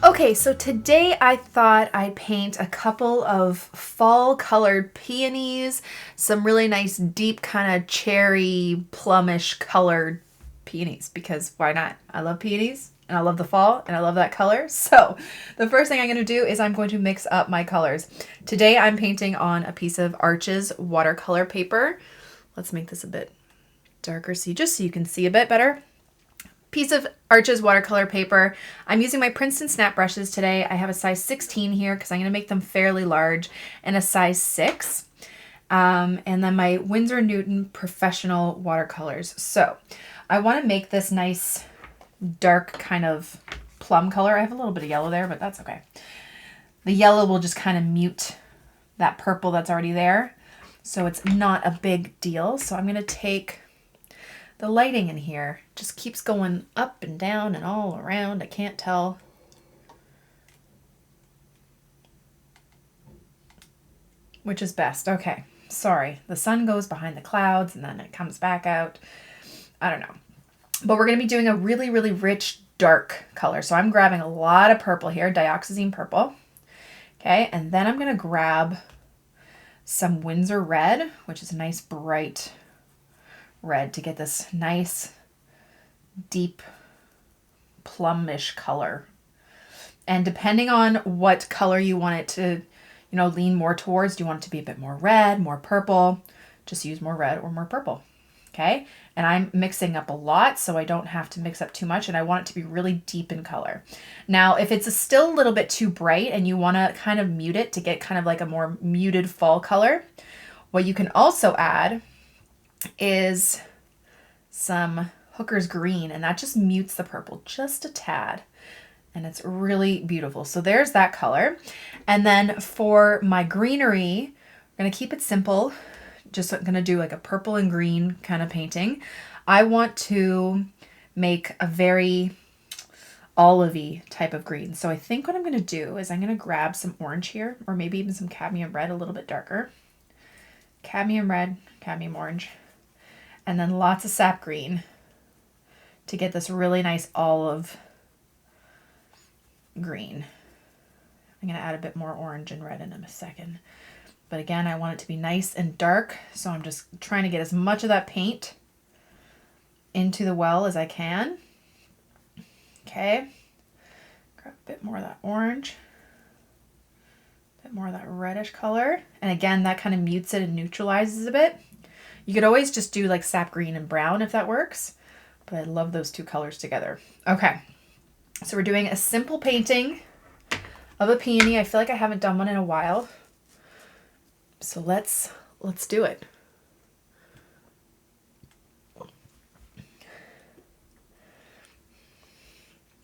Okay, so today I thought I'd paint a couple of fall colored peonies, some really nice deep kind of cherry plumish colored peonies, because why not? I love peonies and I love the fall and I love that color. So the first thing I'm going to do is I'm going to mix up my colors. Today I'm painting on a piece of Etchr's watercolor paper. Let's make this a bit darker just so you can see a bit better. Piece of Etchr's watercolor paper. I'm using my Princeton snap brushes today. I have a size 16 here because I'm going to make them fairly large, and a size 6. And then my Winsor Newton professional watercolors. So I want to make this nice dark kind of plum color. I have a little bit of yellow there, but that's okay. The yellow will just kind of mute that purple that's already there, so it's not a big deal. So I'm going to take the lighting in here, just keeps going up and down and all around. I can't tell. Which is best. Okay, sorry. The sun goes behind the clouds and then it comes back out. I don't know. But we're going to be doing a really, really rich, dark color. So I'm grabbing a lot of purple here, dioxazine purple. Okay, and then I'm going to grab some Winsor red, which is a nice bright red, to get this nice deep plumish color. And depending on what color you want it to, lean more towards, do you want it to be a bit more red, more purple, just use more red or more purple. Okay, and I'm mixing up a lot so I don't have to mix up too much, and I want it to be really deep in color. Now if it's still a little bit too bright and you want to kind of mute it to get kind of like a more muted fall color, what you can also add is some Hooker's green, and that just mutes the purple just a tad, and it's really beautiful. So there's that color. And then for my greenery, I'm going to keep it simple. Just going to do like a purple and green kind of painting. I want to make a very olivey type of green. So I think what I'm going to do is I'm going to grab some orange here, or maybe even some cadmium red, a little bit darker. Cadmium red, cadmium orange, and then lots of sap green to get this really nice olive green. I'm going to add a bit more orange and red in a second. But again, I want it to be nice and dark, so I'm just trying to get as much of that paint into the well as I can. Okay. Grab a bit more of that orange, a bit more of that reddish color. And again, that kind of mutes it and neutralizes a bit. You could always just do like sap green and brown if that works, but I love those two colors together. Okay, so we're doing a simple painting of a peony. I feel like I haven't done one in a while, so let's do it.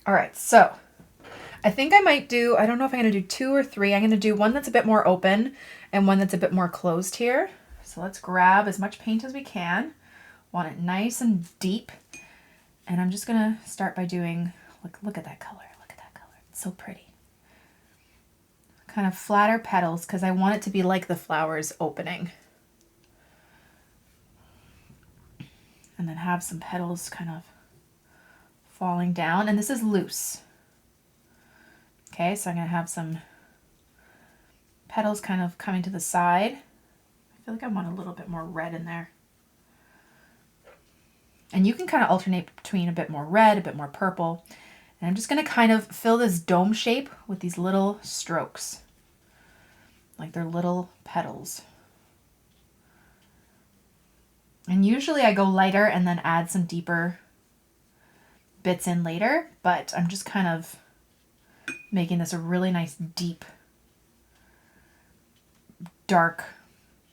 All right, so I think I might do, I don't know if I'm going to do 2 or 3. I'm going to do one that's a bit more open and one that's a bit more closed here. So let's grab as much paint as we can. Want it nice and deep. And I'm just going to start by doing, look at that color. Look at that color. It's so pretty. Kind of flatter petals because I want it to be like the flowers opening. And then have some petals kind of falling down. And this is loose. Okay, so I'm going to have some petals kind of coming to the side. I feel like I want a little bit more red in there. And you can kind of alternate between a bit more red, a bit more purple. And I'm just going to kind of fill this dome shape with these little strokes, like they're little petals. And usually I go lighter and then add some deeper bits in later, but I'm just kind of making this a really nice deep, dark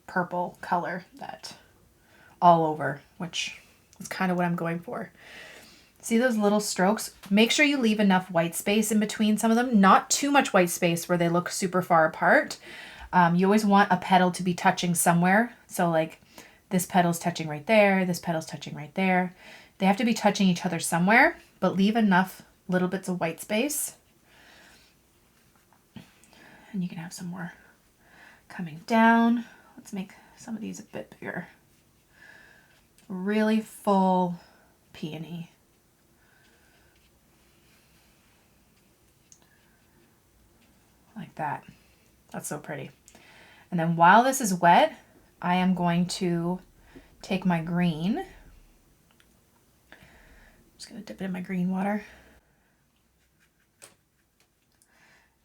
purple color that all over, which is kind of what I'm going for. See those little strokes? Make sure you leave enough white space in between some of them. Not too much white space where they look super far apart. You always want a petal to be touching somewhere. So like this petal's touching right there, this petal's touching right there. They have to be touching each other somewhere, but leave enough little bits of white space. And you can have some more coming down. Let's make some of these a bit bigger. Really full peony. like that. That's so pretty. And then while this is wet, I am going to take my green. I'm just going to dip it in my green water.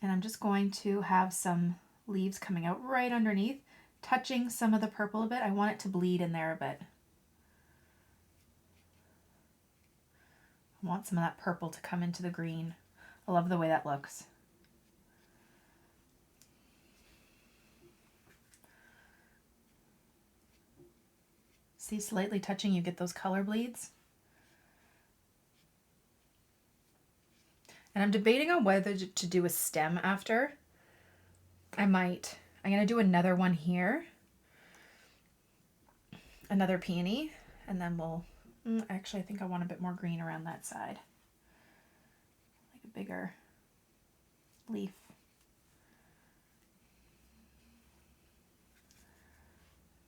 And I'm just going to have some leaves coming out right underneath, touching some of the purple a bit. I want it to bleed in there a bit. I want some of that purple to come into the green. I love the way that looks. See, slightly touching, you get those color bleeds. And I'm debating on whether to do a stem after. I might. I'm going to do another one here. Another peony. And then we'll... actually, I think I want a bit more green around that side. Like a bigger leaf.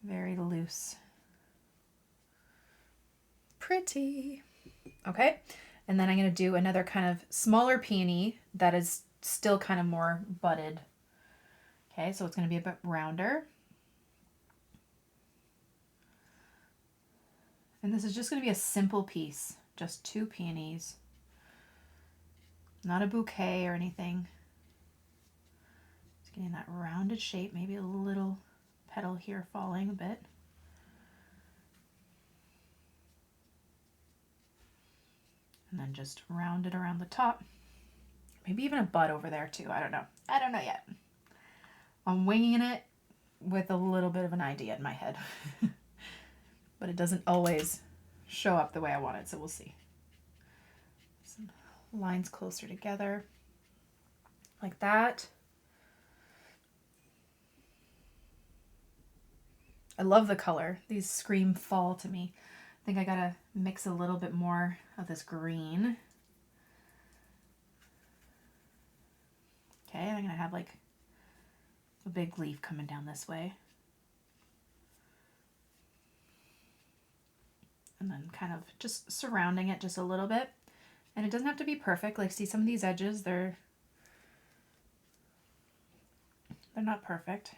Very loose. Pretty. Okay. And then I'm going to do another kind of smaller peony that is still kind of more budded. Okay, so it's going to be a bit rounder. And this is just going to be a simple piece. Just 2 peonies. Not a bouquet or anything. Just getting that rounded shape. Maybe a little petal here falling a bit. And then just round it around the top. Maybe even a bud over there too. I don't know. I don't know yet. I'm winging it with a little bit of an idea in my head. But it doesn't always show up the way I want it, so we'll see. Some lines closer together. Like that. I love the color. These scream fall to me. I think I gotta mix a little bit more of this green. Okay, I'm gonna have like a big leaf coming down this way. And then kind of just surrounding it just a little bit. And it doesn't have to be perfect. Like, see some of these edges, they're not perfect.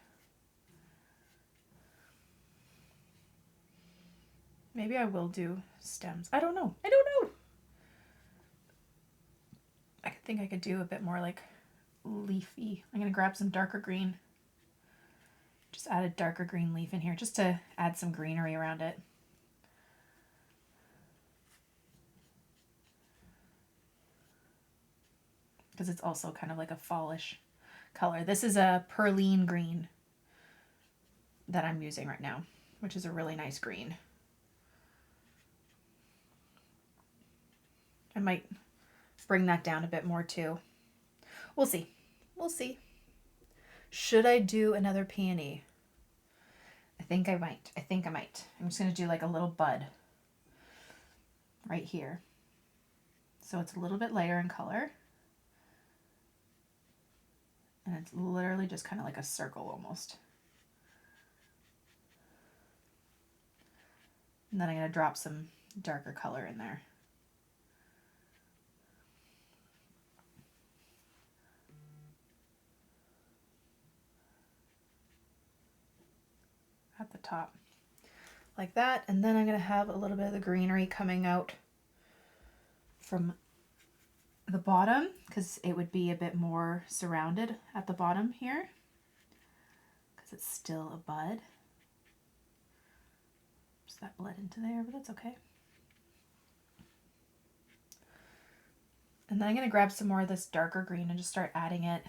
Maybe I will do stems. I don't know. I don't know. I think I could do a bit more like leafy. I'm going to grab some darker green. Just add a darker green leaf in here just to add some greenery around it. Because it's also kind of like a fallish color. This is a perline green that I'm using right now, which is a really nice green. I might bring that down a bit more too. We'll see. We'll see. Should I do another peony? I think I might. I think I might. I'm just going to do like a little bud right here. So it's a little bit lighter in color. And it's literally just kind of like a circle almost. And then I'm going to drop some darker color in there. At the top. Like that. And then I'm going to have a little bit of the greenery coming out from the bottom, because it would be a bit more surrounded at the bottom here, because it's still a bud. Just that bled into there, but that's okay. And then I'm going to grab some more of this darker green and just start adding it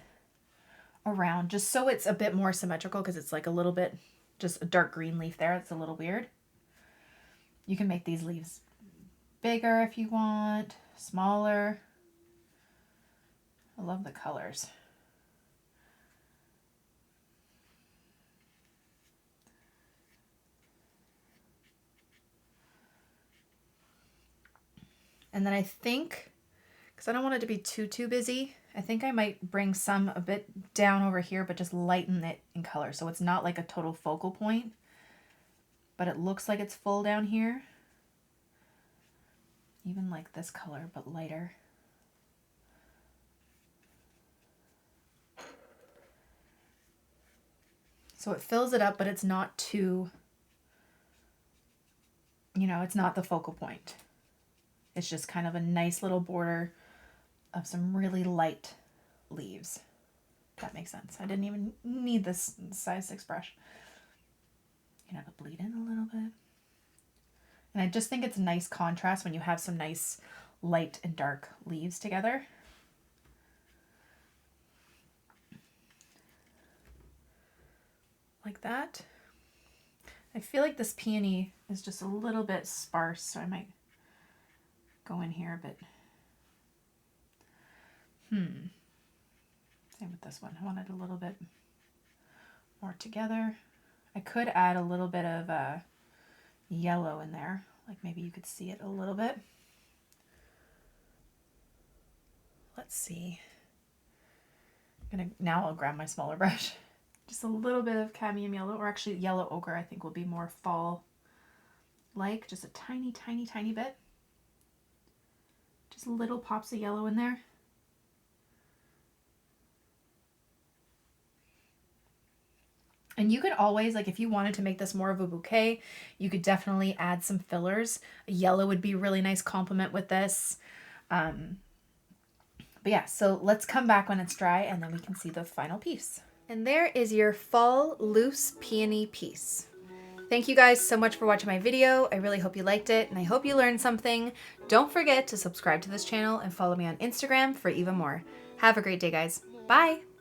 around, just so it's a bit more symmetrical, because it's like a little bit, just a dark green leaf there. It's a little weird. You can make these leaves bigger if you want, smaller. I love the colors. And then I think, because I don't want it to be too busy, I think I might bring some a bit down over here, but just lighten it in color. So it's not like a total focal point, but it looks like it's full down here. Even like this color, but lighter. So it fills it up, but it's not too, you know, it's not the focal point. It's just kind of a nice little border of some really light leaves. If that makes sense. I didn't even need this size 6 brush. You can have it bleed in a little bit. And I just think it's a nice contrast when you have some nice light and dark leaves together. Like that. I feel like this peony is just a little bit sparse, so I might go in here a bit. Same with this one. I want it a little bit more together. I could add a little bit of yellow in there, like maybe you could see it a little bit. Let's see. Now I'll grab my smaller brush. Just a little bit of cadmium yellow, or actually yellow ochre I think will be more fall-like. Just a tiny, tiny, tiny bit. Just little pops of yellow in there. And you could always, like if you wanted to make this more of a bouquet, you could definitely add some fillers. A yellow would be a really nice complement with this. But yeah, so let's come back when it's dry and then we can see the final piece. And there is your fall loose peony piece. Thank you guys so much for watching my video. I really hope you liked it and I hope you learned something. Don't forget to subscribe to this channel and follow me on Instagram for even more. Have a great day, guys. Bye!